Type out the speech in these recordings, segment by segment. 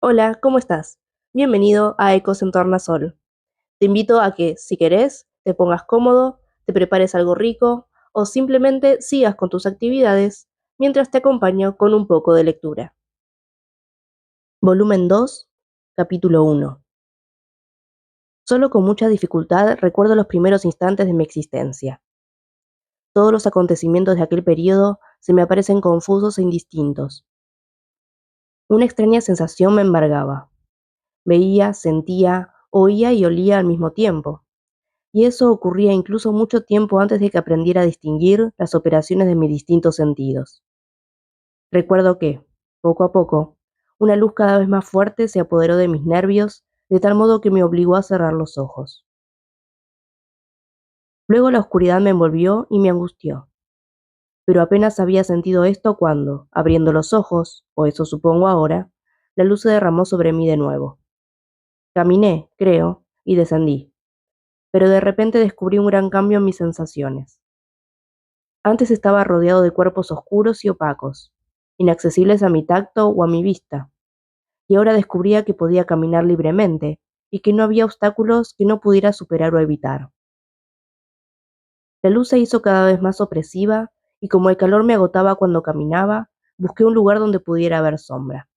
Hola, ¿cómo estás? Bienvenido a Ecos en Tornasol. Te invito a que, si querés, te pongas cómodo, te prepares algo rico o simplemente sigas con tus actividades mientras te acompaño con un poco de lectura. Volumen 2, capítulo 1. Solo con mucha dificultad recuerdo los primeros instantes de mi existencia. Todos los acontecimientos de aquel periodo se me aparecen confusos e indistintos. Una extraña sensación me embargaba. Veía, sentía, oía y olía al mismo tiempo. Y eso ocurría incluso mucho tiempo antes de que aprendiera a distinguir las operaciones de mis distintos sentidos. Recuerdo que, poco a poco, una luz cada vez más fuerte se apoderó de mis nervios, de tal modo que me obligó a cerrar los ojos. Luego la oscuridad me envolvió y me angustió, pero apenas había sentido esto cuando, abriendo los ojos, o eso supongo ahora, la luz se derramó sobre mí de nuevo. Caminé, creo, y descendí, pero de repente descubrí un gran cambio en mis sensaciones. Antes estaba rodeado de cuerpos oscuros y opacos, inaccesibles a mi tacto o a mi vista, y ahora descubría que podía caminar libremente y que no había obstáculos que no pudiera superar o evitar. La luz se hizo cada vez más opresiva y como el calor me agotaba cuando caminaba, busqué un lugar donde pudiera ver sombra.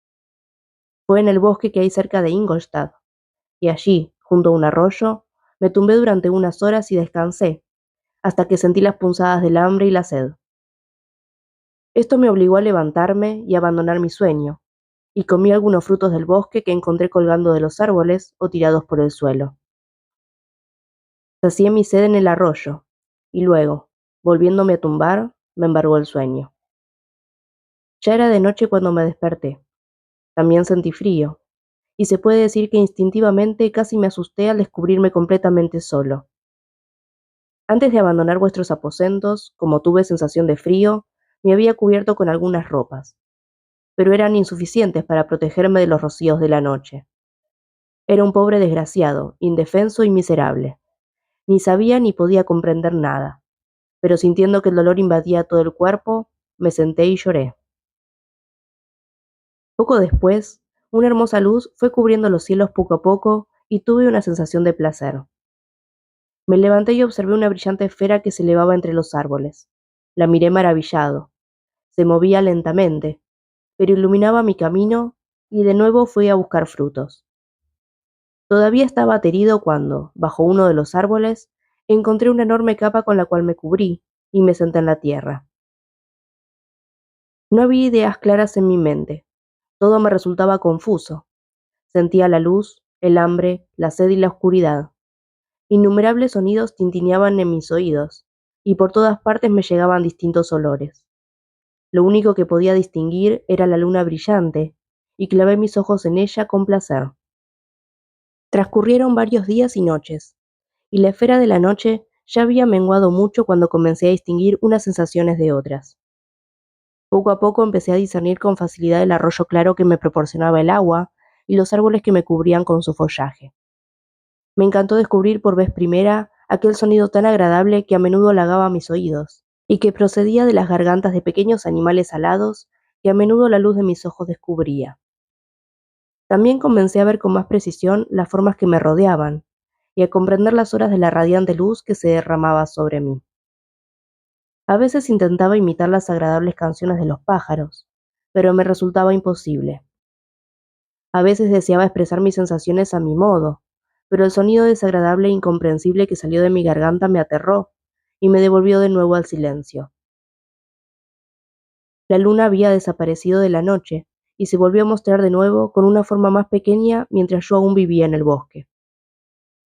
Fue en el bosque que hay cerca de Ingolstadt, y allí, junto a un arroyo, me tumbé durante unas horas y descansé, hasta que sentí las punzadas del hambre y la sed. Esto me obligó a levantarme y abandonar mi sueño, y comí algunos frutos del bosque que encontré colgando de los árboles o tirados por el suelo. Sacié mi sed en el arroyo, y luego, volviéndome a tumbar, me embargó el sueño. Ya era de noche cuando me desperté. También sentí frío, y se puede decir que instintivamente casi me asusté al descubrirme completamente solo. Antes de abandonar vuestros aposentos, como tuve sensación de frío, me había cubierto con algunas ropas, pero eran insuficientes para protegerme de los rocíos de la noche. Era un pobre desgraciado, indefenso y miserable. Ni sabía ni podía comprender nada, pero sintiendo que el dolor invadía todo el cuerpo, me senté y lloré. Poco después, una hermosa luz fue cubriendo los cielos poco a poco y tuve una sensación de placer. Me levanté y observé una brillante esfera que se elevaba entre los árboles. La miré maravillado. Se movía lentamente, pero iluminaba mi camino y de nuevo fui a buscar frutos. Todavía estaba aterido cuando, bajo uno de los árboles, encontré una enorme capa con la cual me cubrí y me senté en la tierra. No había ideas claras en mi mente. Todo me resultaba confuso. Sentía la luz, el hambre, la sed y la oscuridad. Innumerables sonidos tintineaban en mis oídos, y por todas partes me llegaban distintos olores. Lo único que podía distinguir era la luna brillante, y clavé mis ojos en ella con placer. Transcurrieron varios días y noches, y la esfera de la noche ya había menguado mucho cuando comencé a distinguir unas sensaciones de otras. Poco a poco empecé a discernir con facilidad el arroyo claro que me proporcionaba el agua y los árboles que me cubrían con su follaje. Me encantó descubrir por vez primera aquel sonido tan agradable que a menudo halagaba mis oídos, y que procedía de las gargantas de pequeños animales alados que a menudo la luz de mis ojos descubría. También comencé a ver con más precisión las formas que me rodeaban, y a comprender las horas de la radiante luz que se derramaba sobre mí. A veces intentaba imitar las agradables canciones de los pájaros, pero me resultaba imposible. A veces deseaba expresar mis sensaciones a mi modo, pero el sonido desagradable e incomprensible que salió de mi garganta me aterró y me devolvió de nuevo al silencio. La luna había desaparecido de la noche y se volvió a mostrar de nuevo con una forma más pequeña mientras yo aún vivía en el bosque.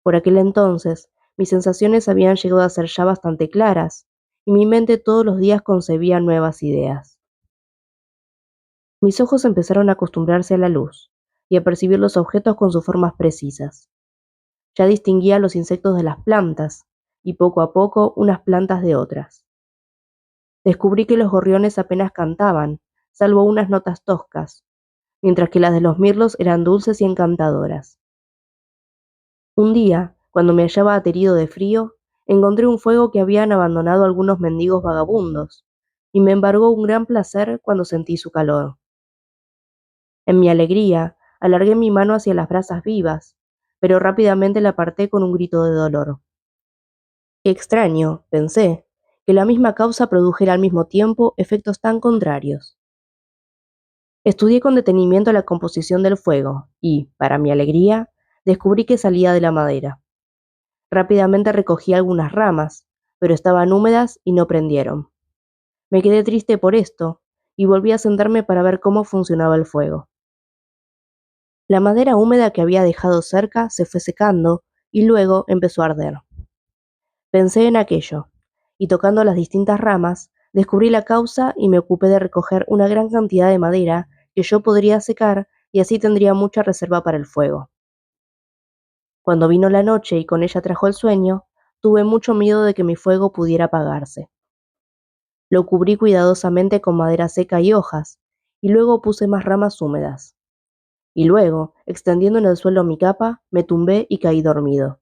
Por aquel entonces, mis sensaciones habían llegado a ser ya bastante claras, y mi mente todos los días concebía nuevas ideas. Mis ojos empezaron a acostumbrarse a la luz, y a percibir los objetos con sus formas precisas. Ya distinguía los insectos de las plantas, y poco a poco unas plantas de otras. Descubrí que los gorriones apenas cantaban, salvo unas notas toscas, mientras que las de los mirlos eran dulces y encantadoras. Un día, cuando me hallaba aterido de frío, encontré un fuego que habían abandonado algunos mendigos vagabundos, y me embargó un gran placer cuando sentí su calor. En mi alegría, Alargué mi mano hacia las brasas vivas, pero rápidamente la aparté con un grito de dolor. Qué extraño, pensé, que la misma causa produjera al mismo tiempo efectos tan contrarios. Estudié con detenimiento la composición del fuego y, para mi alegría, descubrí que salía de la madera. Rápidamente recogí algunas ramas, pero estaban húmedas y no prendieron. Me quedé triste por esto y volví a sentarme para ver cómo funcionaba el fuego. La madera húmeda que había dejado cerca se fue secando y luego empezó a arder. Pensé en aquello, y tocando las distintas ramas, descubrí la causa y me ocupé de recoger una gran cantidad de madera que yo podría secar y así tendría mucha reserva para el fuego. Cuando vino la noche y con ella trajo el sueño, tuve mucho miedo de que mi fuego pudiera apagarse. Lo cubrí cuidadosamente con madera seca y hojas, y luego puse más ramas húmedas. Y luego, extendiendo en el suelo mi capa, me tumbé y caí dormido.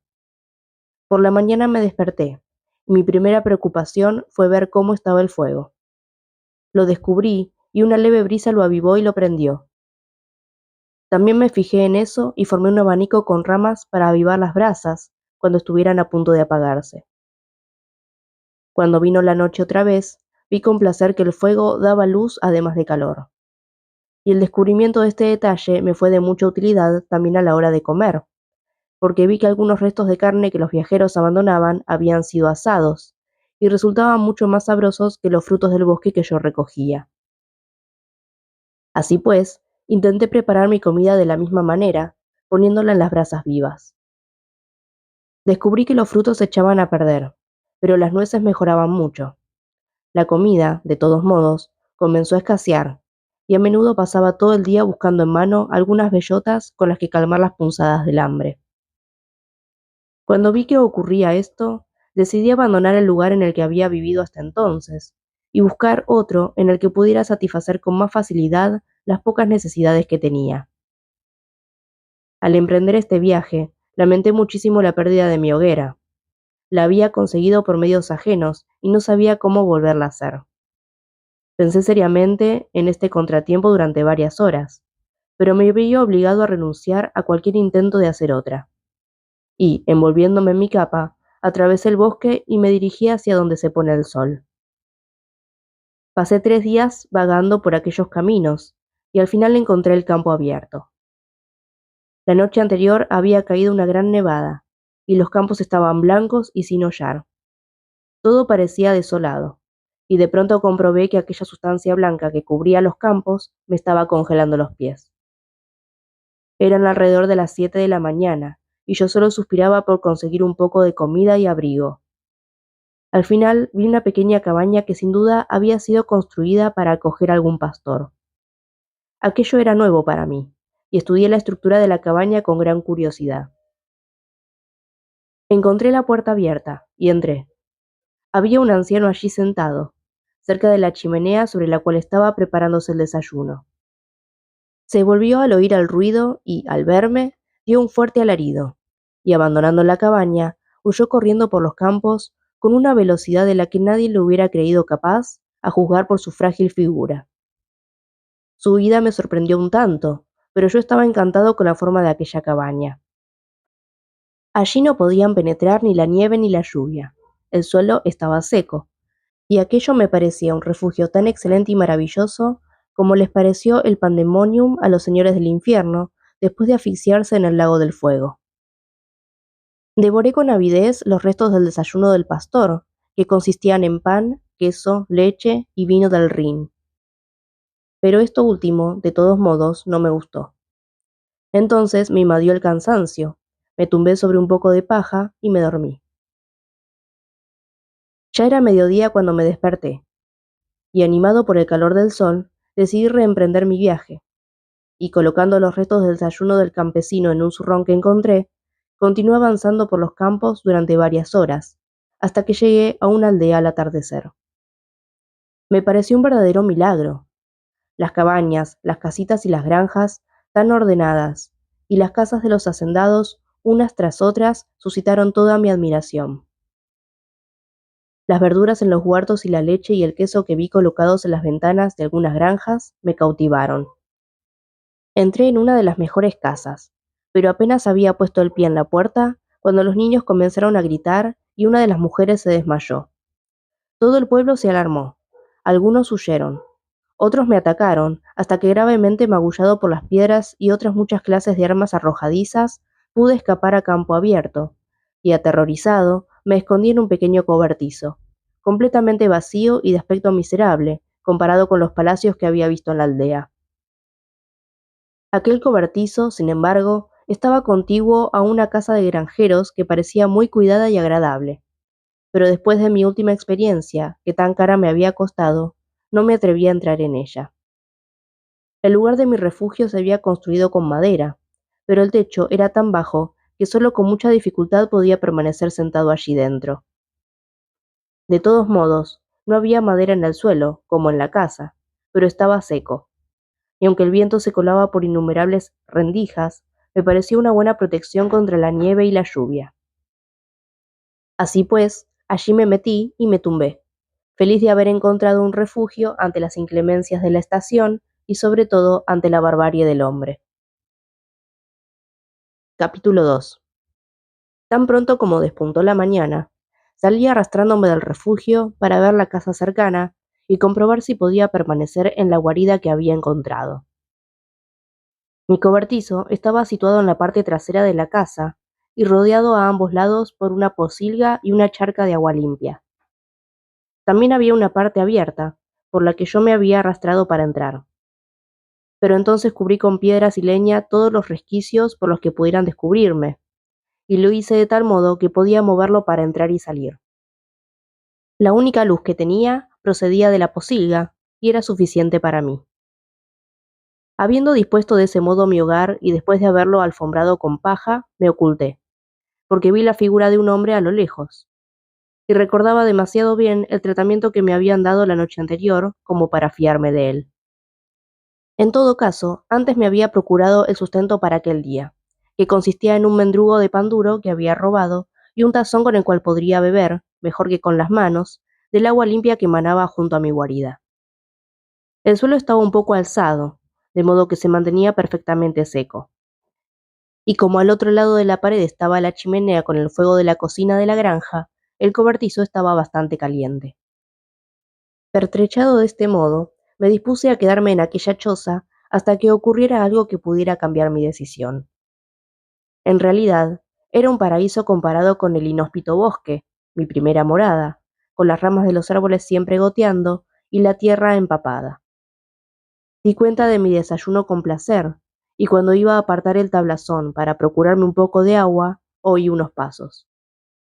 Por la mañana me desperté, y mi primera preocupación fue ver cómo estaba el fuego. Lo descubrí, y una leve brisa lo avivó y lo prendió. También me fijé en eso y formé un abanico con ramas para avivar las brasas cuando estuvieran a punto de apagarse. Cuando vino la noche otra vez, vi con placer que el fuego daba luz además de calor. Y el descubrimiento de este detalle me fue de mucha utilidad también a la hora de comer, porque vi que algunos restos de carne que los viajeros abandonaban habían sido asados, y resultaban mucho más sabrosos que los frutos del bosque que yo recogía. Así pues, intenté preparar mi comida de la misma manera, poniéndola en las brasas vivas. Descubrí que los frutos se echaban a perder, pero las nueces mejoraban mucho. La comida, de todos modos, comenzó a escasear, y a menudo pasaba todo el día buscando en mano algunas bellotas con las que calmar las punzadas del hambre. Cuando vi que ocurría esto, decidí abandonar el lugar en el que había vivido hasta entonces, y buscar otro en el que pudiera satisfacer con más facilidad las pocas necesidades que tenía. Al emprender este viaje, lamenté muchísimo la pérdida de mi hoguera. La había conseguido por medios ajenos y no sabía cómo volverla a hacer. Pensé seriamente en este contratiempo durante varias horas, pero me vi obligado a renunciar a cualquier intento de hacer otra. Y, envolviéndome en mi capa, atravesé el bosque y me dirigí hacia donde se pone el sol. Pasé 3 días vagando por aquellos caminos, y al final encontré el campo abierto. La noche anterior había caído una gran nevada, y los campos estaban blancos y sin hollar. Todo parecía desolado, y de pronto comprobé que aquella sustancia blanca que cubría los campos me estaba congelando los pies. Eran alrededor de las 7 de la mañana, y yo solo suspiraba por conseguir un poco de comida y abrigo. Al final vi una pequeña cabaña que sin duda había sido construida para acoger a algún pastor. Aquello era nuevo para mí, y estudié la estructura de la cabaña con gran curiosidad. Encontré la puerta abierta, y entré. Había un anciano allí sentado, cerca de la chimenea sobre la cual estaba preparándose el desayuno. Se volvió al oír el ruido y, al verme, dio un fuerte alarido, y abandonando la cabaña, huyó corriendo por los campos con una velocidad de la que nadie le hubiera creído capaz, a juzgar por su frágil figura. Su huida me sorprendió un tanto, pero yo estaba encantado con la forma de aquella cabaña. Allí no podían penetrar ni la nieve ni la lluvia. El suelo estaba seco, y aquello me parecía un refugio tan excelente y maravilloso como les pareció el pandemonium a los señores del infierno después de asfixiarse en el lago del fuego. Devoré con avidez los restos del desayuno del pastor, que consistían en pan, queso, leche y vino del Rin. Pero esto último, de todos modos, no me gustó. Entonces me invadió el cansancio, me tumbé sobre un poco de paja y me dormí. Ya era mediodía cuando me desperté, y animado por el calor del sol, decidí reemprender mi viaje, y colocando los restos del desayuno del campesino en un zurrón que encontré, continué avanzando por los campos durante varias horas, hasta que llegué a una aldea al atardecer. Me pareció un verdadero milagro. Las cabañas, las casitas y las granjas, tan ordenadas, y las casas de los hacendados, unas tras otras, suscitaron toda mi admiración. Las verduras en los huertos y la leche y el queso que vi colocados en las ventanas de algunas granjas me cautivaron. Entré en una de las mejores casas, pero apenas había puesto el pie en la puerta cuando los niños comenzaron a gritar y una de las mujeres se desmayó. Todo el pueblo se alarmó. Algunos huyeron. Otros me atacaron, hasta que gravemente magullado por las piedras y otras muchas clases de armas arrojadizas, pude escapar a campo abierto, y aterrorizado, me escondí en un pequeño cobertizo, completamente vacío y de aspecto miserable, comparado con los palacios que había visto en la aldea. Aquel cobertizo, sin embargo, estaba contiguo a una casa de granjeros que parecía muy cuidada y agradable, pero después de mi última experiencia, que tan cara me había costado, no me atreví a entrar en ella. El lugar de mi refugio se había construido con madera, pero el techo era tan bajo que solo con mucha dificultad podía permanecer sentado allí dentro. De todos modos, no había madera en el suelo, como en la casa, pero estaba seco, y aunque el viento se colaba por innumerables rendijas, me pareció una buena protección contra la nieve y la lluvia. Así pues, allí me metí y me tumbé, feliz de haber encontrado un refugio ante las inclemencias de la estación y sobre todo ante la barbarie del hombre. Capítulo 2. Tan pronto como despuntó la mañana, salí arrastrándome del refugio para ver la casa cercana y comprobar si podía permanecer en la guarida que había encontrado. Mi cobertizo estaba situado en la parte trasera de la casa y rodeado a ambos lados por una posilga y una charca de agua limpia. También había una parte abierta, por la que yo me había arrastrado para entrar. Pero entonces cubrí con piedras y leña todos los resquicios por los que pudieran descubrirme, y lo hice de tal modo que podía moverlo para entrar y salir. La única luz que tenía procedía de la posilga, y era suficiente para mí. Habiendo dispuesto de ese modo mi hogar y después de haberlo alfombrado con paja, me oculté, porque vi la figura de un hombre a lo lejos, y recordaba demasiado bien el tratamiento que me habían dado la noche anterior como para fiarme de él. En todo caso, antes me había procurado el sustento para aquel día, que consistía en un mendrugo de pan duro que había robado y un tazón con el cual podría beber, mejor que con las manos, del agua limpia que manaba junto a mi guarida. El suelo estaba un poco alzado, de modo que se mantenía perfectamente seco. Y como al otro lado de la pared estaba la chimenea con el fuego de la cocina de la granja, el cobertizo estaba bastante caliente. Pertrechado de este modo, me dispuse a quedarme en aquella choza hasta que ocurriera algo que pudiera cambiar mi decisión. En realidad, era un paraíso comparado con el inhóspito bosque, mi primera morada, con las ramas de los árboles siempre goteando y la tierra empapada. Di cuenta de mi desayuno con placer, y cuando iba a apartar el tablazón para procurarme un poco de agua, oí unos pasos.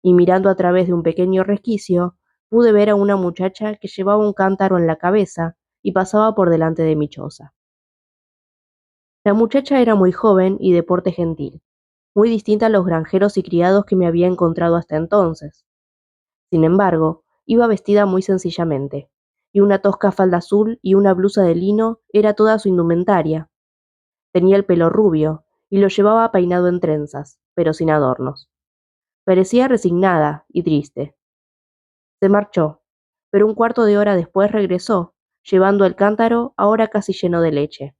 Y mirando a través de un pequeño resquicio, pude ver a una muchacha que llevaba un cántaro en la cabeza y pasaba por delante de mi choza. La muchacha era muy joven y de porte gentil, muy distinta a los granjeros y criados que me había encontrado hasta entonces. Sin embargo, iba vestida muy sencillamente, y una tosca falda azul y una blusa de lino era toda su indumentaria. Tenía el pelo rubio, y lo llevaba peinado en trenzas, pero sin adornos. Parecía resignada y triste. Se marchó, pero un cuarto de hora después regresó, llevando el cántaro ahora casi lleno de leche.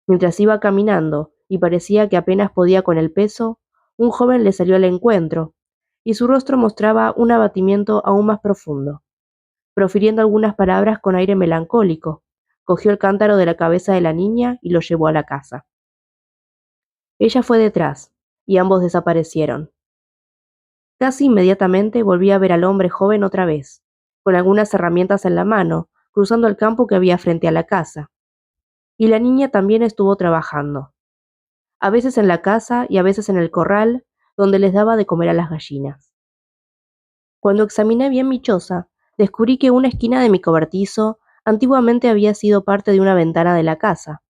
Mientras iba caminando, y parecía que apenas podía con el peso, un joven le salió al encuentro, y su rostro mostraba un abatimiento aún más profundo. Profiriendo algunas palabras con aire melancólico, cogió el cántaro de la cabeza de la niña y lo llevó a la casa. Ella fue detrás, y ambos desaparecieron. Casi inmediatamente volví a ver al hombre joven otra vez, con algunas herramientas en la mano, cruzando el campo que había frente a la casa. Y la niña también estuvo trabajando, a veces en la casa y a veces en el corral, donde les daba de comer a las gallinas. Cuando examiné bien mi choza, descubrí que una esquina de mi cobertizo antiguamente había sido parte de una ventana de la casa,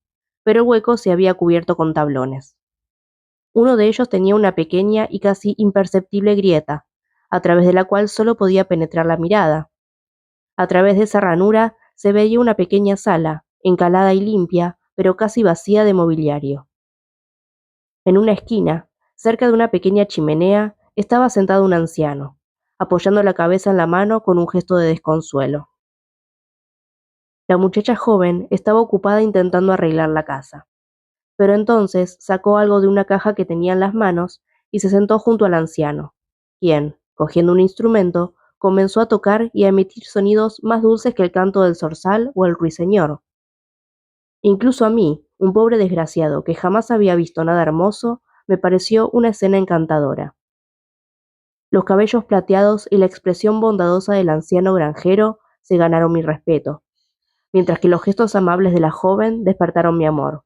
pero el hueco se había cubierto con tablones. Uno de ellos tenía una pequeña y casi imperceptible grieta, a través de la cual solo podía penetrar la mirada. A través de esa ranura se veía una pequeña sala, encalada y limpia, pero casi vacía de mobiliario. En una esquina, cerca de una pequeña chimenea, estaba sentado un anciano, apoyando la cabeza en la mano con un gesto de desconsuelo. La muchacha joven estaba ocupada intentando arreglar la casa. pero entonces sacó algo de una caja que tenía en las manos y se sentó junto al anciano, quien, cogiendo un instrumento, comenzó a tocar y a emitir sonidos más dulces que el canto del zorzal o el ruiseñor. Incluso a mí, un pobre desgraciado que jamás había visto nada hermoso, me pareció una escena encantadora. Los cabellos plateados y la expresión bondadosa del anciano granjero se ganaron mi respeto, mientras que los gestos amables de la joven despertaron mi amor.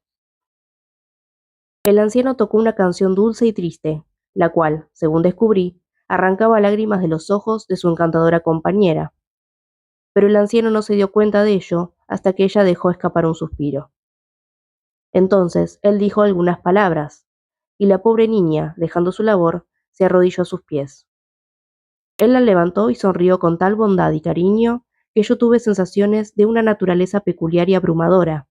El anciano tocó una canción dulce y triste, la cual, según descubrí, arrancaba lágrimas de los ojos de su encantadora compañera, pero el anciano no se dio cuenta de ello hasta que ella dejó escapar un suspiro. Entonces él dijo algunas palabras, y la pobre niña, dejando su labor, se arrodilló a sus pies. Él la levantó y sonrió con tal bondad y cariño que yo tuve sensaciones de una naturaleza peculiar y abrumadora.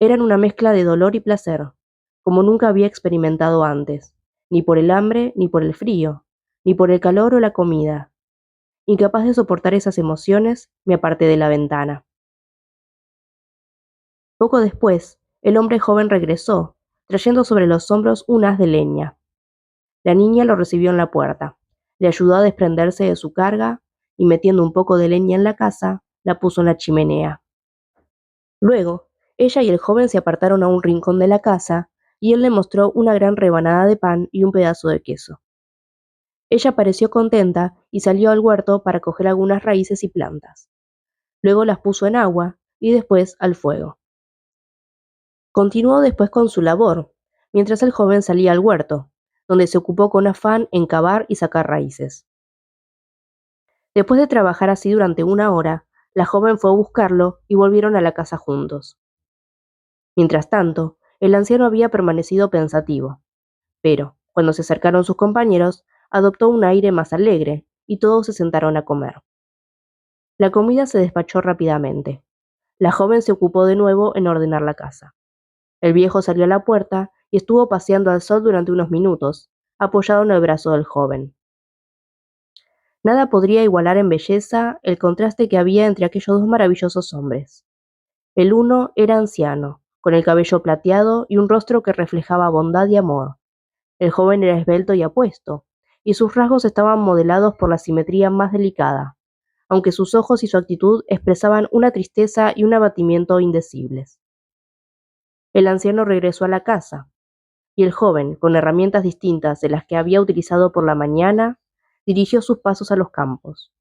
Eran una mezcla de dolor y placer, como nunca había experimentado antes, ni por el hambre ni por el frío, ni por el calor o la comida. Incapaz de soportar esas emociones, me aparté de la ventana. Poco después, el hombre joven regresó, trayendo sobre los hombros un haz de leña. La niña lo recibió en la puerta, le ayudó a desprenderse de su carga y metiendo un poco de leña en la casa, la puso en la chimenea. Luego, ella y el joven se apartaron a un rincón de la casa y él le mostró una gran rebanada de pan y un pedazo de queso. Ella pareció contenta y salió al huerto para coger algunas raíces y plantas. Luego las puso en agua y después al fuego. Continuó después con su labor, mientras el joven salía al huerto, donde se ocupó con afán en cavar y sacar raíces. Después de trabajar así durante una hora, la joven fue a buscarlo y volvieron a la casa juntos. Mientras tanto, el anciano había permanecido pensativo, pero, cuando se acercaron sus compañeros, adoptó un aire más alegre, y todos se sentaron a comer. La comida se despachó rápidamente. La joven se ocupó de nuevo en ordenar la casa. El viejo salió a la puerta y estuvo paseando al sol durante unos minutos, apoyado en el brazo del joven. Nada podría igualar en belleza el contraste que había entre aquellos dos maravillosos hombres. El uno era anciano, con el cabello plateado y un rostro que reflejaba bondad y amor. El joven era esbelto y apuesto, y sus rasgos estaban modelados por la simetría más delicada, aunque sus ojos y su actitud expresaban una tristeza y un abatimiento indecibles. El anciano regresó a la casa, y el joven, con herramientas distintas de las que había utilizado por la mañana, dirigió sus pasos a los campos.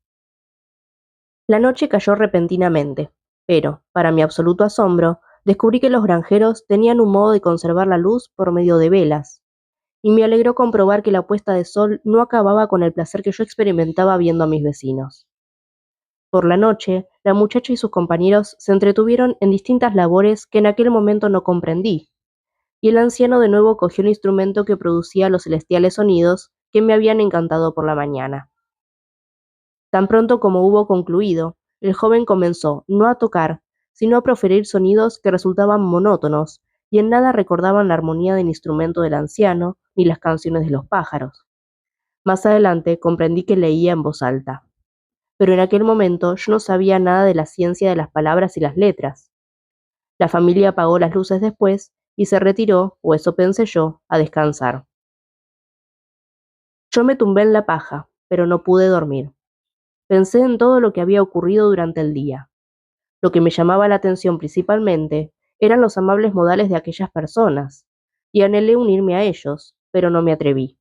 La noche cayó repentinamente, pero, para mi absoluto asombro, descubrí que los granjeros tenían un modo de conservar la luz por medio de velas, y me alegró comprobar que la puesta de sol no acababa con el placer que yo experimentaba viendo a mis vecinos. Por la noche, la muchacha y sus compañeros se entretuvieron en distintas labores que en aquel momento no comprendí, y el anciano de nuevo cogió el instrumento que producía los celestiales sonidos que me habían encantado por la mañana. Tan pronto como hubo concluido, el joven comenzó no a tocar, sino a proferir sonidos que resultaban monótonos y en nada recordaban la armonía del instrumento del anciano ni las canciones de los pájaros. Más adelante comprendí que leía en voz alta, pero en aquel momento yo no sabía nada de la ciencia de las palabras y las letras. La familia apagó las luces después y se retiró, o eso pensé yo, a descansar. Yo me tumbé en la paja, pero no pude dormir. Pensé en todo lo que había ocurrido durante el día. Lo que me llamaba la atención principalmente eran los amables modales de aquellas personas, y anhelé unirme a ellos, pero no me atreví.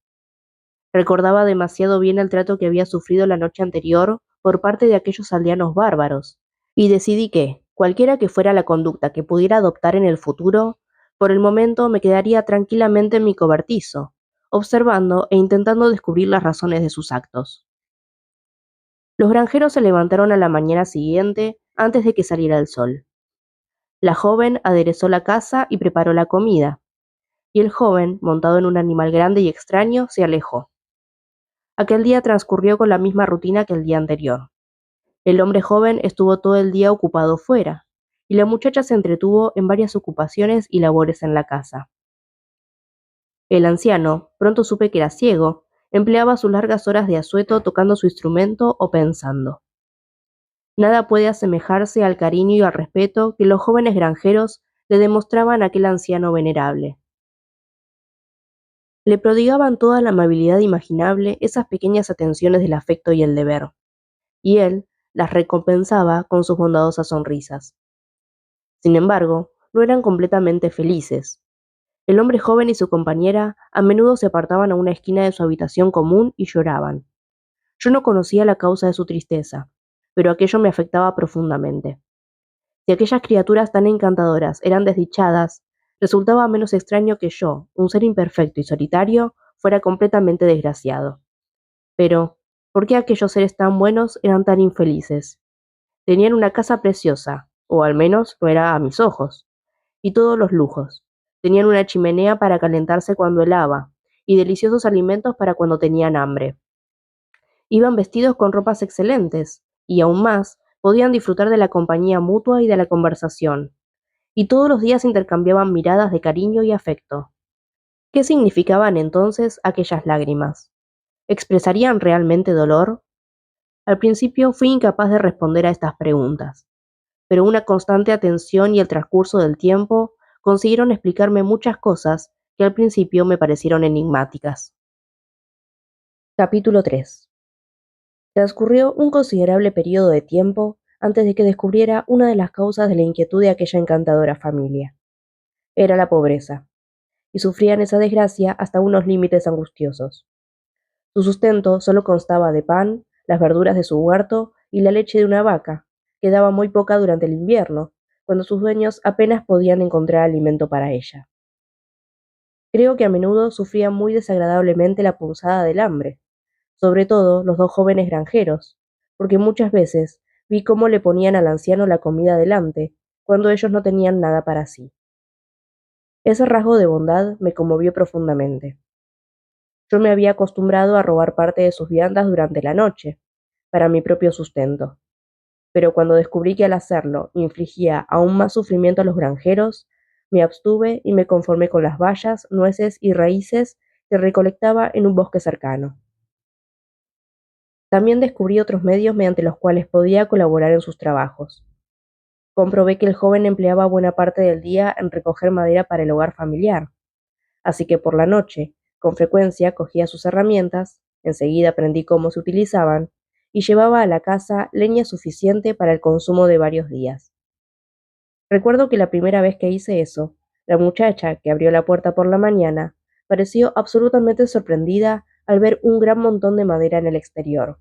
Recordaba demasiado bien el trato que había sufrido la noche anterior por parte de aquellos aldeanos bárbaros, y decidí que, cualquiera que fuera la conducta que pudiera adoptar en el futuro, por el momento me quedaría tranquilamente en mi cobertizo, observando e intentando descubrir las razones de sus actos. Los granjeros se levantaron a la mañana siguiente antes de que saliera el sol. La joven aderezó la casa y preparó la comida, y el joven, montado en un animal grande y extraño, se alejó. Aquel día transcurrió con la misma rutina que el día anterior. El hombre joven estuvo todo el día ocupado fuera, y la muchacha se entretuvo en varias ocupaciones y labores en la casa. El anciano, pronto supe que era ciego, empleaba sus largas horas de asueto tocando su instrumento o pensando. Nada puede asemejarse al cariño y al respeto que los jóvenes granjeros le demostraban a aquel anciano venerable. Le prodigaban toda la amabilidad imaginable esas pequeñas atenciones del afecto y el deber, y él las recompensaba con sus bondadosas sonrisas. Sin embargo, no eran completamente felices. El hombre joven y su compañera a menudo se apartaban a una esquina de su habitación común y lloraban. Yo no conocía la causa de su tristeza, pero aquello me afectaba profundamente. Si aquellas criaturas tan encantadoras eran desdichadas, resultaba menos extraño que yo, un ser imperfecto y solitario, fuera completamente desgraciado. Pero, ¿por qué aquellos seres tan buenos eran tan infelices? Tenían una casa preciosa, o al menos lo era a mis ojos, y todos los lujos. Tenían una chimenea para calentarse cuando helaba, y deliciosos alimentos para cuando tenían hambre. Iban vestidos con ropas excelentes, y aún más, podían disfrutar de la compañía mutua y de la conversación, y todos los días intercambiaban miradas de cariño y afecto. ¿Qué significaban entonces aquellas lágrimas? ¿Expresarían realmente dolor? Al principio fui incapaz de responder a estas preguntas, pero una constante atención y el transcurso del tiempo consiguieron explicarme muchas cosas que al principio me parecieron enigmáticas. Capítulo 3. Transcurrió un considerable periodo de tiempo antes de que descubriera una de las causas de la inquietud de aquella encantadora familia. Era la pobreza, y sufrían esa desgracia hasta unos límites angustiosos. Su sustento solo constaba de pan, las verduras de su huerto y la leche de una vaca, que daba muy poca durante el invierno, cuando sus dueños apenas podían encontrar alimento para ella. Creo que a menudo sufrían muy desagradablemente la punzada del hambre, sobre todo los dos jóvenes granjeros, porque muchas veces vi cómo le ponían al anciano la comida delante, cuando ellos no tenían nada para sí. Ese rasgo de bondad me conmovió profundamente. Yo me había acostumbrado a robar parte de sus viandas durante la noche, para mi propio sustento, pero cuando descubrí que al hacerlo infligía aún más sufrimiento a los granjeros, me abstuve y me conformé con las bayas, nueces y raíces que recolectaba en un bosque cercano. También descubrí otros medios mediante los cuales podía colaborar en sus trabajos. Comprobé que el joven empleaba buena parte del día en recoger madera para el hogar familiar, así que por la noche, con frecuencia cogía sus herramientas, enseguida aprendí cómo se utilizaban, y llevaba a la casa leña suficiente para el consumo de varios días. Recuerdo que la primera vez que hice eso, la muchacha que abrió la puerta por la mañana pareció absolutamente sorprendida al ver un gran montón de madera en el exterior.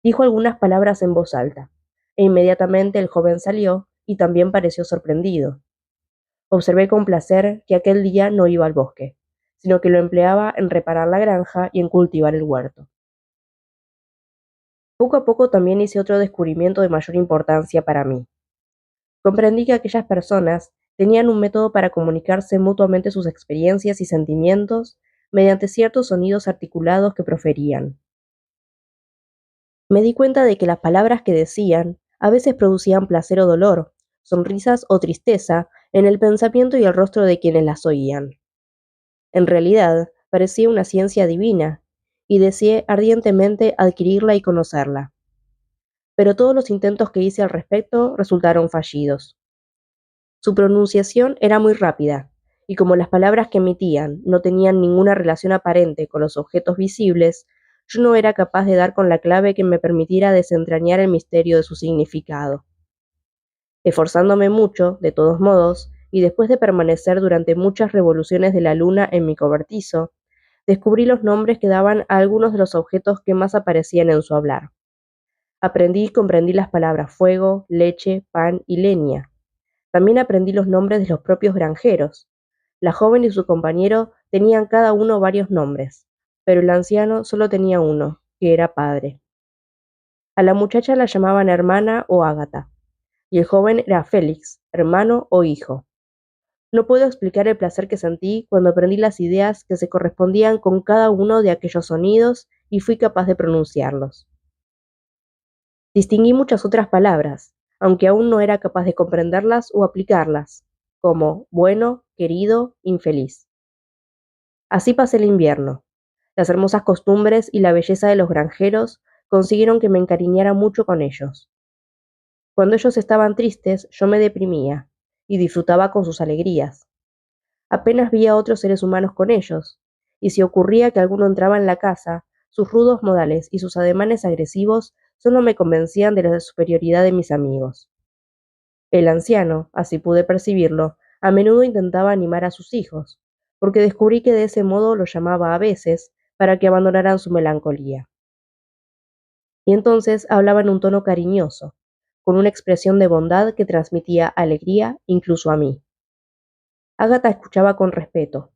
Dijo algunas palabras en voz alta, e inmediatamente el joven salió y también pareció sorprendido. Observé con placer que aquel día no iba al bosque, sino que lo empleaba en reparar la granja y en cultivar el huerto. Poco a poco también hice otro descubrimiento de mayor importancia para mí. Comprendí que aquellas personas tenían un método para comunicarse mutuamente sus experiencias y sentimientos mediante ciertos sonidos articulados que proferían. Me di cuenta de que las palabras que decían a veces producían placer o dolor, sonrisas o tristeza en el pensamiento y el rostro de quienes las oían. En realidad, parecía una ciencia divina, y deseé ardientemente adquirirla y conocerla. Pero todos los intentos que hice al respecto resultaron fallidos. Su pronunciación era muy rápida, y como las palabras que emitían no tenían ninguna relación aparente con los objetos visibles, yo no era capaz de dar con la clave que me permitiera desentrañar el misterio de su significado. Esforzándome mucho, de todos modos, y después de permanecer durante muchas revoluciones de la luna en mi cobertizo, descubrí los nombres que daban a algunos de los objetos que más aparecían en su hablar. Aprendí y comprendí las palabras fuego, leche, pan y leña. También aprendí los nombres de los propios granjeros. La joven y su compañero tenían cada uno varios nombres, pero el anciano solo tenía uno, que era padre. A la muchacha la llamaban hermana o Ágata, y el joven era Félix, hermano o hijo. No puedo explicar el placer que sentí cuando aprendí las ideas que se correspondían con cada uno de aquellos sonidos y fui capaz de pronunciarlos. Distinguí muchas otras palabras, aunque aún no era capaz de comprenderlas o aplicarlas, como bueno, querido, infeliz. Así pasé el invierno. Las hermosas costumbres y la belleza de los granjeros consiguieron que me encariñara mucho con ellos. Cuando ellos estaban tristes, yo me deprimía, y disfrutaba con sus alegrías. Apenas veía a otros seres humanos con ellos, y si ocurría que alguno entraba en la casa, sus rudos modales y sus ademanes agresivos solo me convencían de la superioridad de mis amigos. El anciano, así pude percibirlo, a menudo intentaba animar a sus hijos, porque descubrí que de ese modo los llamaba a veces para que abandonaran su melancolía. Y entonces hablaba en un tono cariñoso, con una expresión de bondad que transmitía alegría incluso a mí. Agatha escuchaba con respeto.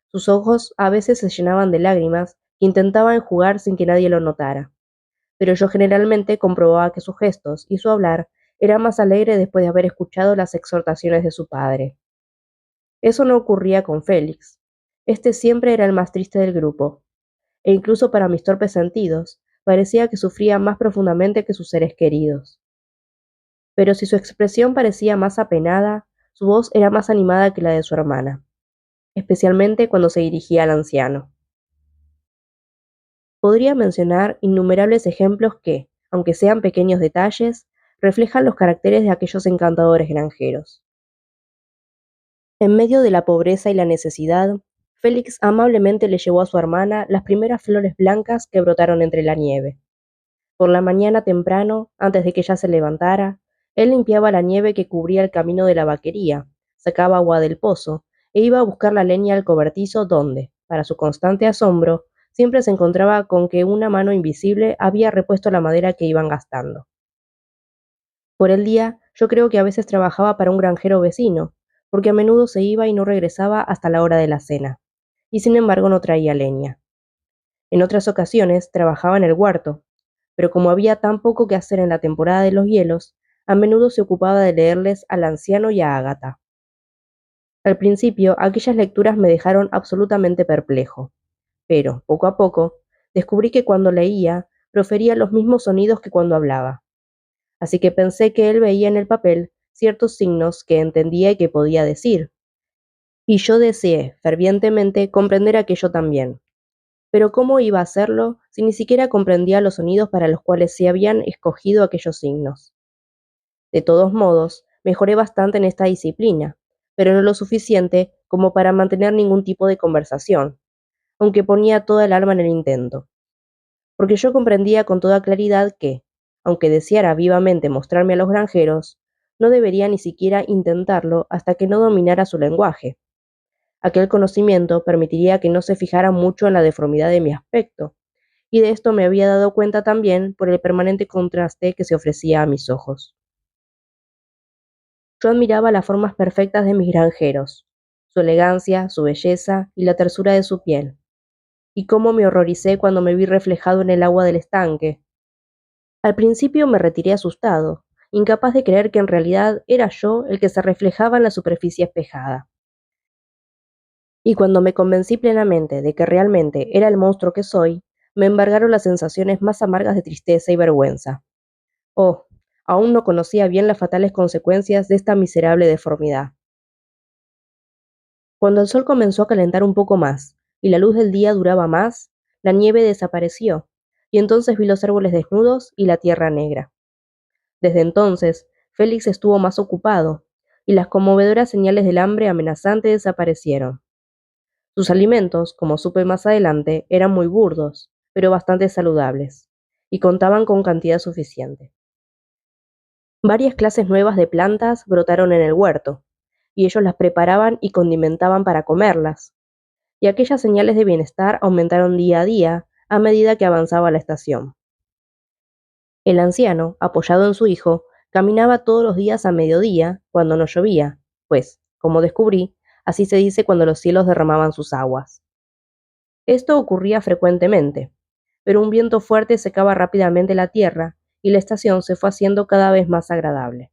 Sus ojos a veces se llenaban de lágrimas que intentaban enjugar sin que nadie lo notara, pero yo generalmente comprobaba que sus gestos y su hablar era más alegre después de haber escuchado las exhortaciones de su padre. Eso no ocurría con Félix. Este siempre era el más triste del grupo, e incluso para mis torpes sentidos, parecía que sufría más profundamente que sus seres queridos. Pero si su expresión parecía más apenada, su voz era más animada que la de su hermana, especialmente cuando se dirigía al anciano. Podría mencionar innumerables ejemplos que, aunque sean pequeños detalles, reflejan los caracteres de aquellos encantadores granjeros. En medio de la pobreza y la necesidad, Félix amablemente le llevó a su hermana las primeras flores blancas que brotaron entre la nieve. Por la mañana temprano, antes de que ella se levantara, él limpiaba la nieve que cubría el camino de la vaquería, sacaba agua del pozo e iba a buscar la leña al cobertizo donde, para su constante asombro, siempre se encontraba con que una mano invisible había repuesto la madera que iban gastando. Por el día, yo creo que a veces trabajaba para un granjero vecino, porque a menudo se iba y no regresaba hasta la hora de la cena, y sin embargo no traía leña. En otras ocasiones trabajaba en el huerto, pero como había tan poco que hacer en la temporada de los hielos, a menudo se ocupaba de leerles al anciano y a Ágata. Al principio, aquellas lecturas me dejaron absolutamente perplejo, pero, poco a poco, descubrí que cuando leía, profería los mismos sonidos que cuando hablaba. Así que pensé que él veía en el papel ciertos signos que entendía y que podía decir, y yo deseé fervientemente comprender aquello también. Pero ¿cómo iba a hacerlo si ni siquiera comprendía los sonidos para los cuales se habían escogido aquellos signos? De todos modos, mejoré bastante en esta disciplina, pero no lo suficiente como para mantener ningún tipo de conversación, aunque ponía toda el alma en el intento. Porque yo comprendía con toda claridad que, aunque deseara vivamente mostrarme a los granjeros, no debería ni siquiera intentarlo hasta que no dominara su lenguaje. Aquel conocimiento permitiría que no se fijara mucho en la deformidad de mi aspecto, y de esto me había dado cuenta también por el permanente contraste que se ofrecía a mis ojos. Yo admiraba las formas perfectas de mis granjeros, su elegancia, su belleza y la tersura de su piel, y cómo me horroricé cuando me vi reflejado en el agua del estanque. Al principio me retiré asustado, incapaz de creer que en realidad era yo el que se reflejaba en la superficie espejada. Y cuando me convencí plenamente de que realmente era el monstruo que soy, me embargaron las sensaciones más amargas de tristeza y vergüenza. Oh, aún no conocía bien las fatales consecuencias de esta miserable deformidad. Cuando el sol comenzó a calentar un poco más, y la luz del día duraba más, la nieve desapareció, y entonces vi los árboles desnudos y la tierra negra. Desde entonces, Félix estuvo más ocupado, y las conmovedoras señales del hambre amenazante desaparecieron. Sus alimentos, como supe más adelante, eran muy burdos, pero bastante saludables, y contaban con cantidad suficiente. Varias clases nuevas de plantas brotaron en el huerto, y ellos las preparaban y condimentaban para comerlas, y aquellas señales de bienestar aumentaron día a día a medida que avanzaba la estación. El anciano, apoyado en su hijo, caminaba todos los días a mediodía, cuando no llovía, pues, como descubrí, así se dice cuando los cielos derramaban sus aguas. Esto ocurría frecuentemente, pero un viento fuerte secaba rápidamente la tierra y la estación se fue haciendo cada vez más agradable.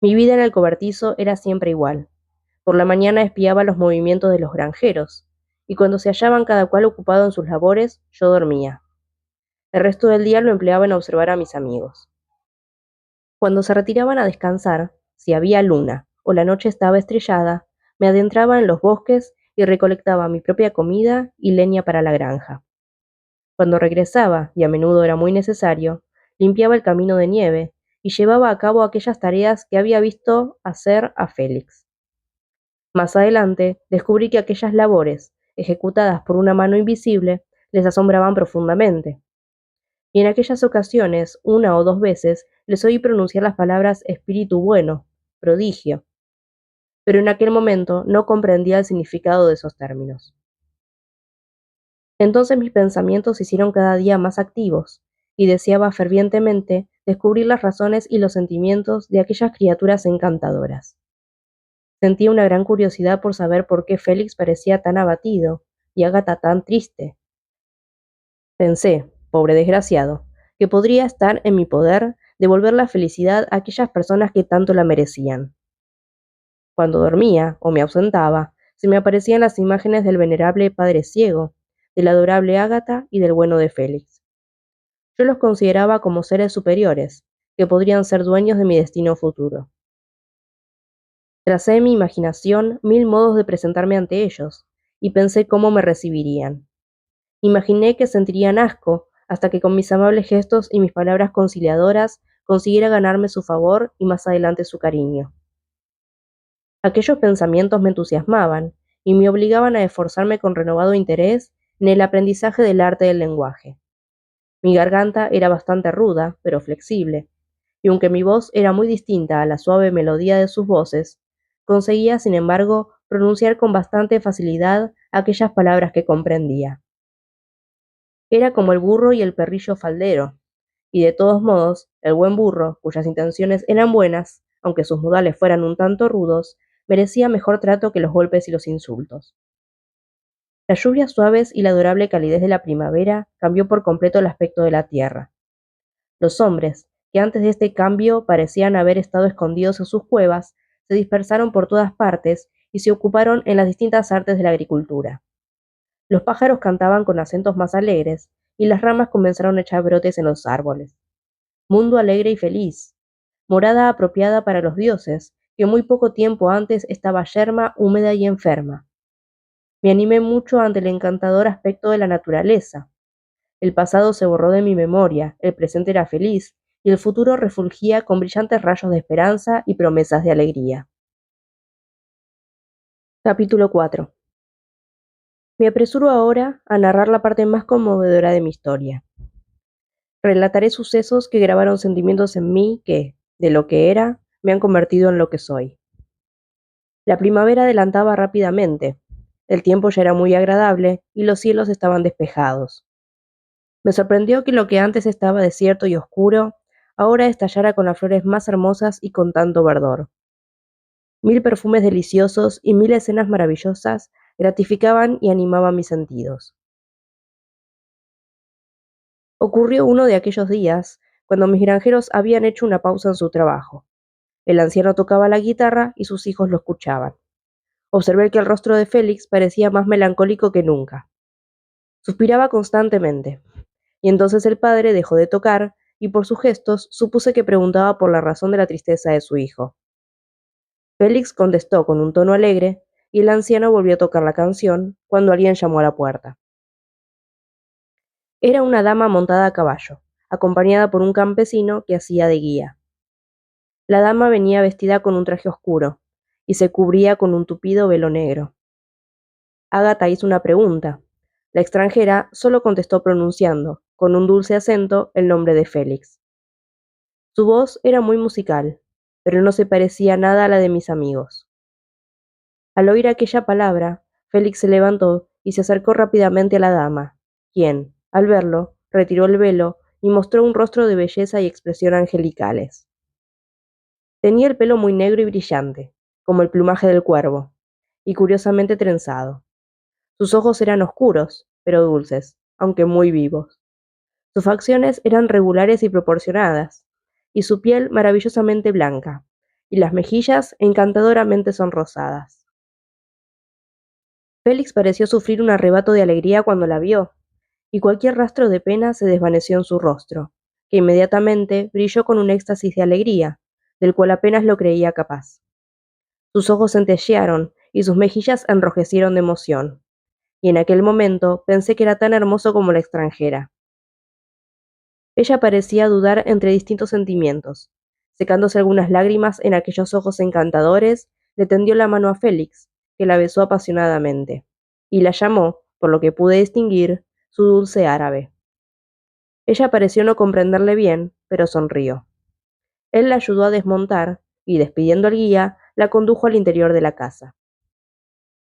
Mi vida en el cobertizo era siempre igual. Por la mañana espiaba los movimientos de los granjeros, y cuando se hallaban cada cual ocupado en sus labores, yo dormía. El resto del día lo empleaba en observar a mis amigos. Cuando se retiraban a descansar, si había luna o la noche estaba estrellada, me adentraba en los bosques y recolectaba mi propia comida y leña para la granja. Cuando regresaba, y a menudo era muy necesario, limpiaba el camino de nieve y llevaba a cabo aquellas tareas que había visto hacer a Félix. Más adelante, descubrí que aquellas labores, ejecutadas por una mano invisible, les asombraban profundamente, y en aquellas ocasiones, una o dos veces, les oí pronunciar las palabras espíritu bueno, prodigio, pero en aquel momento no comprendía el significado de esos términos. Entonces mis pensamientos se hicieron cada día más activos, y deseaba fervientemente descubrir las razones y los sentimientos de aquellas criaturas encantadoras. Sentía una gran curiosidad por saber por qué Félix parecía tan abatido y Agatha tan triste. Pensé, pobre desgraciado, que podría estar en mi poder devolver la felicidad a aquellas personas que tanto la merecían. Cuando dormía o me ausentaba, se me aparecían las imágenes del venerable padre ciego, de la adorable Ágata y del bueno de Félix. Yo los consideraba como seres superiores, que podrían ser dueños de mi destino futuro. Tracé en mi imaginación 1000 modos de presentarme ante ellos, y pensé cómo me recibirían. Imaginé que sentirían asco, hasta que con mis amables gestos y mis palabras conciliadoras consiguiera ganarme su favor y más adelante su cariño. Aquellos pensamientos me entusiasmaban y me obligaban a esforzarme con renovado interés en el aprendizaje del arte del lenguaje. Mi garganta era bastante ruda, pero flexible, y aunque mi voz era muy distinta a la suave melodía de sus voces, conseguía, sin embargo, pronunciar con bastante facilidad aquellas palabras que comprendía. Era como el burro y el perrillo faldero, y de todos modos, el buen burro, cuyas intenciones eran buenas, aunque sus modales fueran un tanto rudos, merecía mejor trato que los golpes y los insultos. Las lluvias suaves y la adorable calidez de la primavera cambió por completo el aspecto de la tierra. Los hombres, que antes de este cambio parecían haber estado escondidos en sus cuevas, se dispersaron por todas partes y se ocuparon en las distintas artes de la agricultura. Los pájaros cantaban con acentos más alegres, y las ramas comenzaron a echar brotes en los árboles. Mundo alegre y feliz, morada apropiada para los dioses, que muy poco tiempo antes estaba yerma, húmeda y enferma. Me animé mucho ante el encantador aspecto de la naturaleza. El pasado se borró de mi memoria, el presente era feliz, y el futuro refulgía con brillantes rayos de esperanza y promesas de alegría. Capítulo 4. Me apresuro ahora a narrar la parte más conmovedora de mi historia. Relataré sucesos que grabaron sentimientos en mí que, de lo que era, me han convertido en lo que soy. La primavera adelantaba rápidamente. El tiempo ya era muy agradable y los cielos estaban despejados. Me sorprendió que lo que antes estaba desierto y oscuro, ahora estallara con las flores más hermosas y con tanto verdor. 1000 perfumes deliciosos y 1000 escenas maravillosas gratificaban y animaban mis sentidos. Ocurrió uno de aquellos días, cuando mis granjeros habían hecho una pausa en su trabajo. El anciano tocaba la guitarra y sus hijos lo escuchaban. Observé que el rostro de Félix parecía más melancólico que nunca. Suspiraba constantemente, y entonces el padre dejó de tocar, y por sus gestos supuse que preguntaba por la razón de la tristeza de su hijo. Félix contestó con un tono alegre, y el anciano volvió a tocar la canción, cuando alguien llamó a la puerta. Era una dama montada a caballo, acompañada por un campesino que hacía de guía. La dama venía vestida con un traje oscuro, y se cubría con un tupido velo negro. Agatha hizo una pregunta. La extranjera solo contestó pronunciando, con un dulce acento, el nombre de Félix. Su voz era muy musical, pero no se parecía nada a la de mis amigos. Al oír aquella palabra, Félix se levantó y se acercó rápidamente a la dama, quien, al verlo, retiró el velo y mostró un rostro de belleza y expresión angelicales. Tenía el pelo muy negro y brillante, como el plumaje del cuervo, y curiosamente trenzado. Sus ojos eran oscuros, pero dulces, aunque muy vivos. Sus facciones eran regulares y proporcionadas, y su piel maravillosamente blanca, y las mejillas encantadoramente sonrosadas. Félix pareció sufrir un arrebato de alegría cuando la vio, y cualquier rastro de pena se desvaneció en su rostro, que inmediatamente brilló con un éxtasis de alegría, del cual apenas lo creía capaz. Sus ojos centellearon y sus mejillas enrojecieron de emoción, y en aquel momento pensé que era tan hermoso como la extranjera. Ella parecía dudar entre distintos sentimientos, Secándose algunas lágrimas en aquellos ojos encantadores, le tendió la mano a Félix, que la besó apasionadamente, y la llamó, por lo que pude distinguir, su dulce árabe. Ella pareció no comprenderle bien, pero sonrió. Él la ayudó a desmontar, y despidiendo al guía, la condujo al interior de la casa.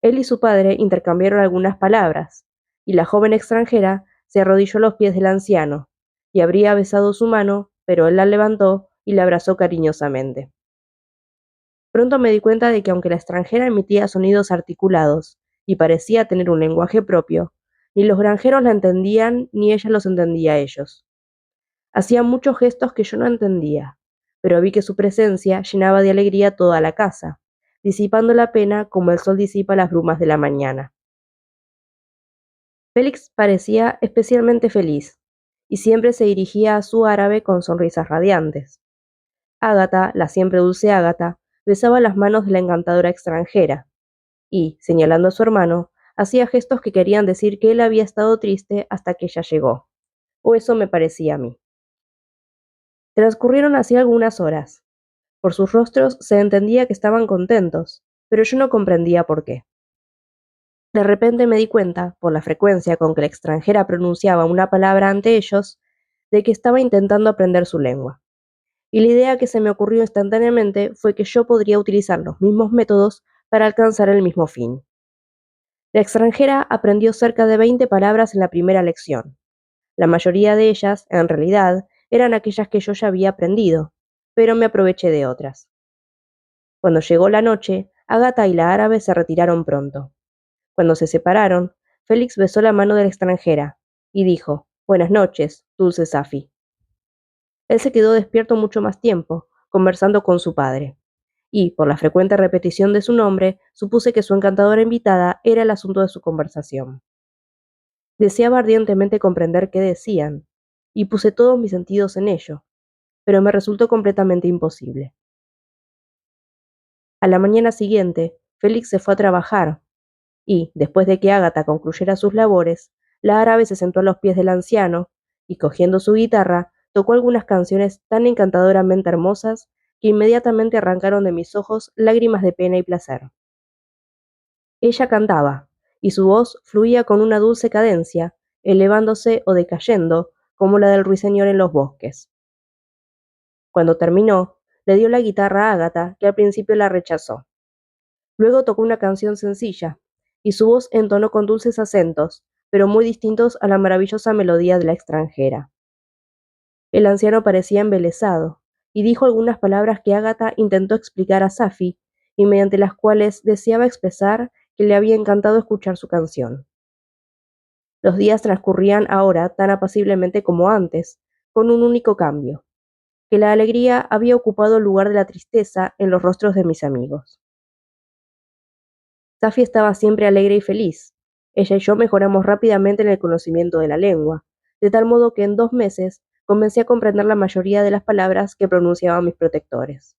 Él y su padre intercambiaron algunas palabras, y la joven extranjera se arrodilló a los pies del anciano, y habría besado su mano, pero él la levantó y la abrazó cariñosamente. Pronto me di cuenta de que aunque la extranjera emitía sonidos articulados y parecía tener un lenguaje propio, ni los granjeros la entendían ni ella los entendía a ellos. Hacía muchos gestos que yo no entendía, pero vi que su presencia llenaba de alegría toda la casa, disipando la pena como el sol disipa las brumas de la mañana. Félix parecía especialmente feliz, y siempre se dirigía a su árabe con sonrisas radiantes. Ágata, la siempre dulce Ágata, besaba las manos de la encantadora extranjera, y, señalando a su hermano, hacía gestos que querían decir que él había estado triste hasta que ella llegó, o eso me parecía a mí. Transcurrieron así algunas horas. Por sus rostros se entendía que estaban contentos, pero yo no comprendía por qué. De repente me di cuenta, por la frecuencia con que la extranjera pronunciaba una palabra ante ellos, de que estaba intentando aprender su lengua. Y la idea que se me ocurrió instantáneamente fue que yo podría utilizar los mismos métodos para alcanzar el mismo fin. La extranjera aprendió cerca de 20 palabras en la primera lección. La mayoría de ellas, en realidad, eran aquellas que yo ya había aprendido, pero me aproveché de otras. Cuando llegó la noche, Agatha y la árabe se retiraron pronto. Cuando se separaron, Félix besó la mano de la extranjera y dijo: «Buenas noches, dulce Safi». Él se quedó despierto mucho más tiempo, conversando con su padre, y, por la frecuente repetición de su nombre, supuse que su encantadora invitada era el asunto de su conversación. Deseaba ardientemente comprender qué decían, y puse todos mis sentidos en ello, pero me resultó completamente imposible. A la mañana siguiente, Félix se fue a trabajar, y, después de que Ágata concluyera sus labores, la árabe se sentó a los pies del anciano, y cogiendo su guitarra, tocó algunas canciones tan encantadoramente hermosas que inmediatamente arrancaron de mis ojos lágrimas de pena y placer. Ella cantaba, y su voz fluía con una dulce cadencia, elevándose o decayendo, como la del ruiseñor en los bosques. Cuando terminó, le dio la guitarra a Ágata, que al principio la rechazó. Luego tocó una canción sencilla, y su voz entonó con dulces acentos, pero muy distintos a la maravillosa melodía de la extranjera. El anciano parecía embelesado, y dijo algunas palabras que Ágata intentó explicar a Safi, y mediante las cuales deseaba expresar que le había encantado escuchar su canción. Los días transcurrían ahora tan apaciblemente como antes, con un único cambio, que la alegría había ocupado el lugar de la tristeza en los rostros de mis amigos. Safi estaba siempre alegre y feliz. Ella y yo mejoramos rápidamente en el conocimiento de la lengua, de tal modo que en 2 meses comencé a comprender la mayoría de las palabras que pronunciaban mis protectores.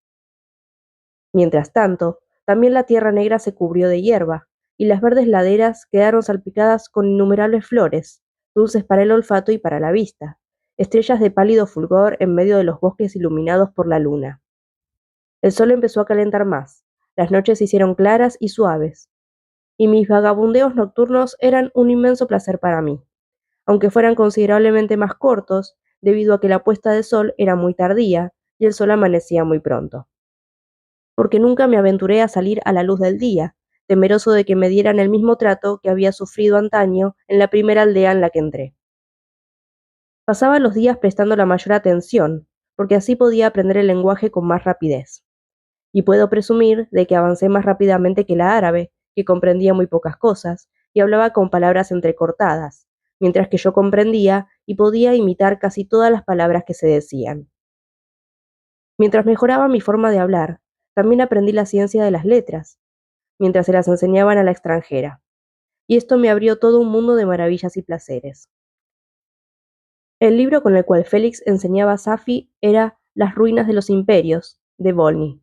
Mientras tanto, también la tierra negra se cubrió de hierba, y las verdes laderas quedaron salpicadas con innumerables flores, dulces para el olfato y para la vista, estrellas de pálido fulgor en medio de los bosques iluminados por la luna. El sol empezó a calentar más, las noches se hicieron claras y suaves, y mis vagabundeos nocturnos eran un inmenso placer para mí, aunque fueran considerablemente más cortos, debido a que la puesta de sol era muy tardía y el sol amanecía muy pronto. Porque nunca me aventuré a salir a la luz del día, temeroso de que me dieran el mismo trato que había sufrido antaño en la primera aldea en la que entré. Pasaba los días prestando la mayor atención, porque así podía aprender el lenguaje con más rapidez. Y puedo presumir de que avancé más rápidamente que la árabe, que comprendía muy pocas cosas, y hablaba con palabras entrecortadas, mientras que yo comprendía y podía imitar casi todas las palabras que se decían. Mientras mejoraba mi forma de hablar, también aprendí la ciencia de las letras, mientras se las enseñaban a la extranjera, y esto me abrió todo un mundo de maravillas y placeres. El libro con el cual Félix enseñaba a Safi era Las ruinas de los imperios, de Volney.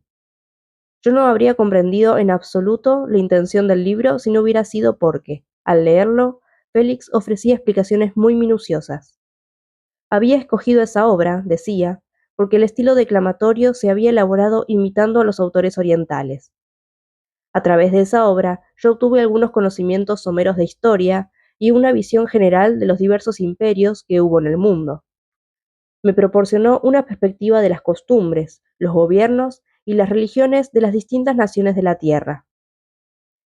Yo no habría comprendido en absoluto la intención del libro si no hubiera sido porque, al leerlo, Félix ofrecía explicaciones muy minuciosas. Había escogido esa obra, decía, porque el estilo declamatorio se había elaborado imitando a los autores orientales. A través de esa obra, yo obtuve algunos conocimientos someros de historia y una visión general de los diversos imperios que hubo en el mundo. Me proporcionó una perspectiva de las costumbres, los gobiernos y las religiones de las distintas naciones de la Tierra.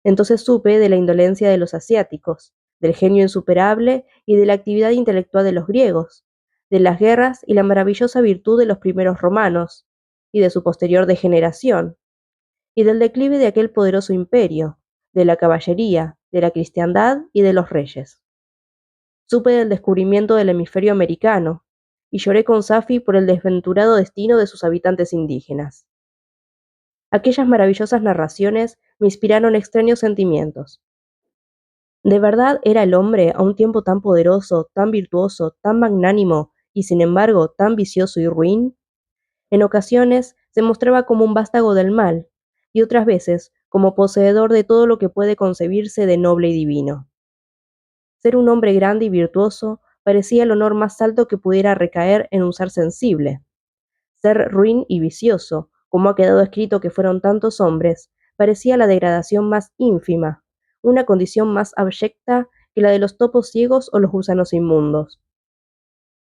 Entonces supe de la indolencia de los asiáticos, del genio insuperable y de la actividad intelectual de los griegos, de las guerras y la maravillosa virtud de los primeros romanos, y de su posterior degeneración, y del declive de aquel poderoso imperio, de la caballería, de la cristiandad y de los reyes. Supe del descubrimiento del hemisferio americano, y lloré con Safi por el desventurado destino de sus habitantes indígenas. Aquellas maravillosas narraciones me inspiraron extraños sentimientos. ¿De verdad era el hombre a un tiempo tan poderoso, tan virtuoso, tan magnánimo y sin embargo tan vicioso y ruin? En ocasiones se mostraba como un vástago del mal, y otras veces como poseedor de todo lo que puede concebirse de noble y divino. Ser un hombre grande y virtuoso parecía el honor más alto que pudiera recaer en un ser sensible. Ser ruin y vicioso, como ha quedado escrito que fueron tantos hombres, parecía la degradación más ínfima, una condición más abyecta que la de los topos ciegos o los gusanos inmundos.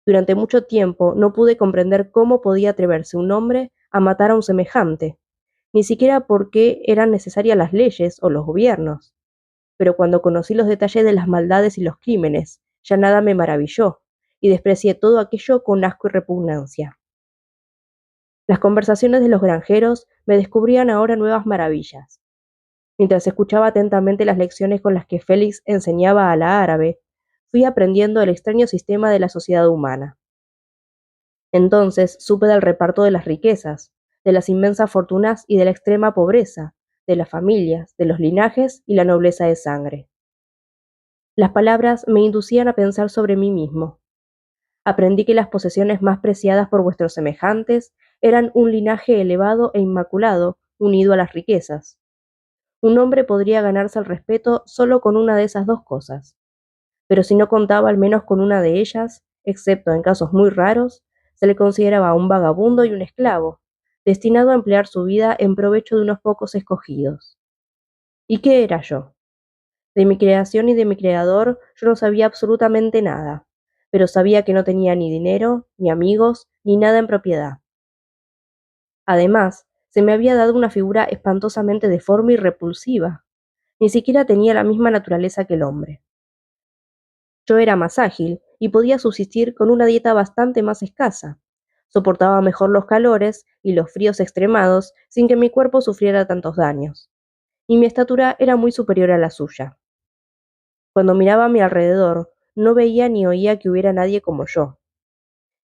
Durante mucho tiempo no pude comprender cómo podía atreverse un hombre a matar a un semejante, ni siquiera por qué eran necesarias las leyes o los gobiernos. Pero cuando conocí los detalles de las maldades y los crímenes, ya nada me maravilló, y desprecié todo aquello con asco y repugnancia. Las conversaciones de los granjeros me descubrían ahora nuevas maravillas. Mientras escuchaba atentamente las lecciones con las que Félix enseñaba a la árabe, fui aprendiendo el extraño sistema de la sociedad humana. Entonces supe del reparto de las riquezas, de las inmensas fortunas y de la extrema pobreza, de las familias, de los linajes y la nobleza de sangre. Las palabras me inducían a pensar sobre mí mismo. Aprendí que las posesiones más preciadas por vuestros semejantes eran un linaje elevado e inmaculado unido a las riquezas. Un hombre podría ganarse el respeto solo con una de esas dos cosas, pero si no contaba al menos con una de ellas, excepto en casos muy raros, se le consideraba un vagabundo y un esclavo, destinado a emplear su vida en provecho de unos pocos escogidos. ¿Y qué era yo? De mi creación y de mi creador yo no sabía absolutamente nada, pero sabía que no tenía ni dinero, ni amigos, ni nada en propiedad. Además, se me había dado una figura espantosamente deforme y repulsiva. Ni siquiera tenía la misma naturaleza que el hombre. Yo era más ágil y podía subsistir con una dieta bastante más escasa. Soportaba mejor los calores y los fríos extremados sin que mi cuerpo sufriera tantos daños. Y mi estatura era muy superior a la suya. Cuando miraba a mi alrededor, no veía ni oía que hubiera nadie como yo.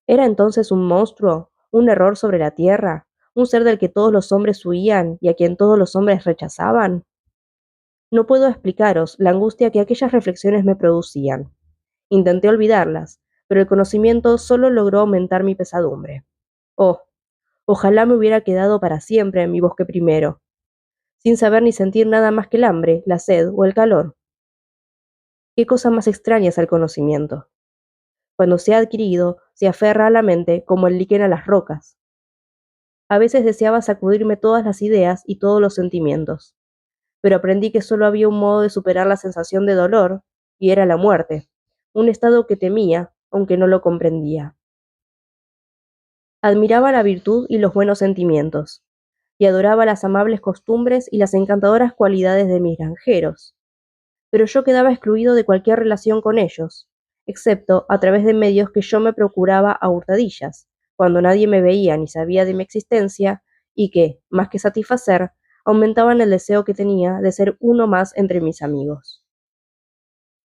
¿Era entonces un monstruo, un error sobre la tierra, un ser del que todos los hombres huían y a quien todos los hombres rechazaban? No puedo explicaros la angustia que aquellas reflexiones me producían. Intenté olvidarlas, pero el conocimiento solo logró aumentar mi pesadumbre. Oh, ojalá me hubiera quedado para siempre en mi bosque primero, sin saber ni sentir nada más que el hambre, la sed o el calor. ¿Qué cosa más extraña es el conocimiento? Cuando se ha adquirido, se aferra a la mente como el líquen a las rocas. A veces deseaba sacudirme todas las ideas y todos los sentimientos, pero aprendí que solo había un modo de superar la sensación de dolor, y era la muerte, un estado que temía, aunque no lo comprendía. Admiraba la virtud y los buenos sentimientos, y adoraba las amables costumbres y las encantadoras cualidades de mis granjeros, pero yo quedaba excluido de cualquier relación con ellos, excepto a través de medios que yo me procuraba a hurtadillas, cuando nadie me veía ni sabía de mi existencia, y que, más que satisfacer, aumentaban el deseo que tenía de ser uno más entre mis amigos.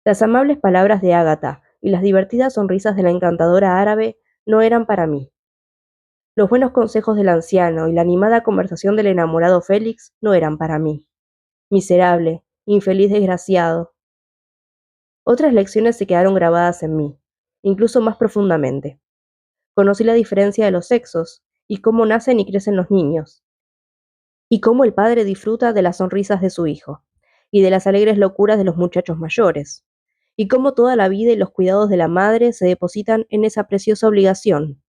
Las amables palabras de Ágata y las divertidas sonrisas de la encantadora árabe no eran para mí. Los buenos consejos del anciano y la animada conversación del enamorado Félix no eran para mí. Miserable, infeliz desgraciado. Otras lecciones se quedaron grabadas en mí, incluso más profundamente. Conocí la diferencia de los sexos, y cómo nacen y crecen los niños, y cómo el padre disfruta de las sonrisas de su hijo, y de las alegres locuras de los muchachos mayores, y cómo toda la vida y los cuidados de la madre se depositan en esa preciosa obligación,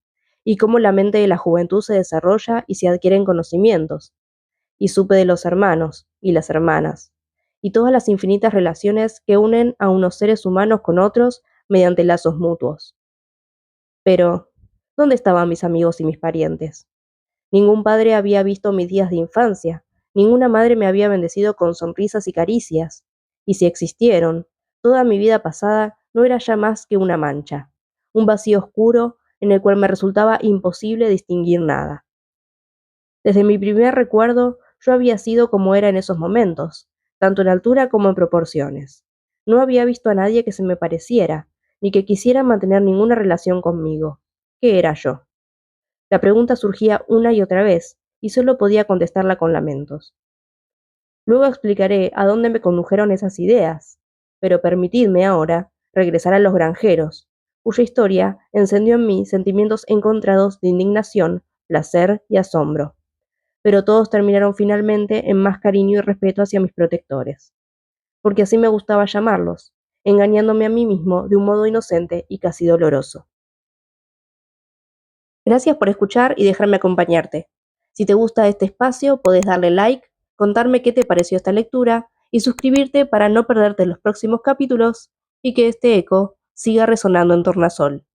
y cómo la mente de la juventud se desarrolla y se adquieren conocimientos. Y supe de los hermanos y las hermanas, y todas las infinitas relaciones que unen a unos seres humanos con otros mediante lazos mutuos. Pero, ¿dónde estaban mis amigos y mis parientes? Ningún padre había visto mis días de infancia, ninguna madre me había bendecido con sonrisas y caricias, y si existieron, toda mi vida pasada no era ya más que una mancha, un vacío oscuro en el cual me resultaba imposible distinguir nada. Desde mi primer recuerdo, yo había sido como era en esos momentos, tanto en altura como en proporciones. No había visto a nadie que se me pareciera, ni que quisiera mantener ninguna relación conmigo. ¿Qué era yo? La pregunta surgía una y otra vez, y solo podía contestarla con lamentos. Luego explicaré a dónde me condujeron esas ideas, pero permitidme ahora regresar a los granjeros, cuya historia encendió en mí sentimientos encontrados de indignación, placer y asombro, pero todos terminaron finalmente en más cariño y respeto hacia mis protectores, porque así me gustaba llamarlos, engañándome a mí mismo de un modo inocente y casi doloroso. Gracias por escuchar y dejarme acompañarte. Si te gusta este espacio, podés darle like, contarme qué te pareció esta lectura y suscribirte para no perderte los próximos capítulos y que este eco siga resonando en Tornasol.